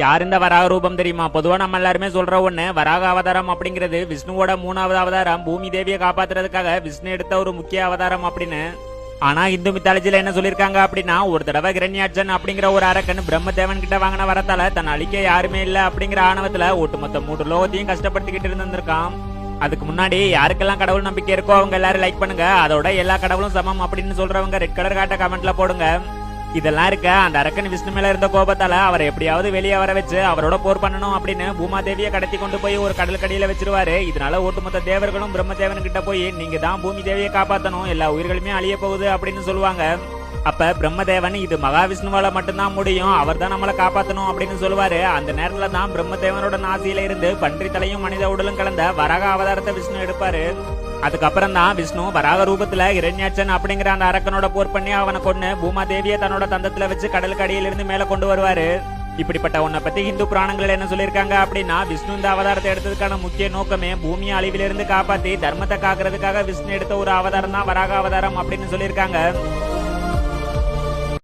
யார் இந்த வராக ரூபம் தெரியுமா? பொதுவா நம்ம எல்லாருமே சொல்ற ஒண்ணு, வராக அவதாரம் அப்படிங்கிறது விஷ்ணுவோட 3வது அவதாரம். பூமி தேவியை காப்பாத்துறதுக்காக விஷ்ணு எடுத்த ஒரு முக்கிய அவதாரம் அப்படின்னு. ஆனா இந்து மித்தாலஜில என்ன சொல்லிருக்காங்க அப்படின்னா, ஒரு தடவை கிரண்யாட்சன் அப்படிங்கிற ஒரு அரக்கன் பிரம்மதேவன் கிட்ட வாங்கின வரத்தால தன் அழிக்க யாருமே இல்ல அப்படிங்கிற ஆணவத்துல ஒட்டுமொத்த 3 லோகத்தையும் கஷ்டப்படுத்திக்கிட்டு இருந்திருக்கான். அதுக்கு முன்னாடி யாருக்கெல்லாம் கடவுள் நம்பிக்கை இருக்கோ அவங்க எல்லாரும் லைக் பண்ணுங்க. அதோட எல்லா கடவுளும் சமம் அப்படின்னு சொல்றவங்க ரெட் கலர் காட்ட கமெண்ட்ல போடுங்க. இதெல்லாம் இருக்க அந்த அரக்கன் விஷ்ணு மேல இருந்த கோபத்தால அவரை எப்படியாவது வெளியே வர வச்சு அவரோட போர் பண்ணணும் அப்படின்னு பூமாதேவியை கடத்தி கொண்டு போய் ஒரு கடல் கடியில வச்சிருவாரு. இதனால ஒட்டுமொத்த தேவர்களும் பிரம்மதேவன் கிட்ட போய் நீங்க தான் பூமி தேவியை காப்பாத்தணும், எல்லா உயிர்களுமே அழிய போகுது அப்படின்னு சொல்லுவாங்க. அப்ப பிரம்மதேவன் இது மகாவிஷ்ணுவால மட்டும்தான் முடியும், அவர் தான் நம்மளை காப்பாத்தணும் அப்படின்னு சொல்லுவாரு. அந்த நேரத்துல தான் பிரம்மதேவனோட நாசியில இருந்து பன்றி தலையும் மனித உடலும் கலந்த வராக அவதாரத்தை விஷ்ணு எடுப்பாரு. அதுக்கப்புறம் தான் விஷ்ணு வராக ரூபத்துல இரண்யாட்சன் அப்படிங்கிற அந்த அரக்கனோட போர் பண்ணி அவனை கொண்டு பூமாதேவியை தன்னோட தந்தத்துல வச்சு கடலுக்கு அடியிலிருந்து மேல கொண்டு வருவாரு. இப்படிப்பட்ட உன்னை பத்தி இந்து புராணங்கள் என்ன சொல்லியிருக்காங்க அப்படின்னா, விஷ்ணு இந்த அவதாரத்தை எடுத்ததுக்கான முக்கிய நோக்கமே பூமியை அழிவிலிருந்து காப்பாத்தி தர்மத்தை காக்குறதுக்காக விஷ்ணு எடுத்த ஒரு அவதாரம் தான் வராக அவதாரம் அப்படின்னு சொல்லியிருக்காங்க.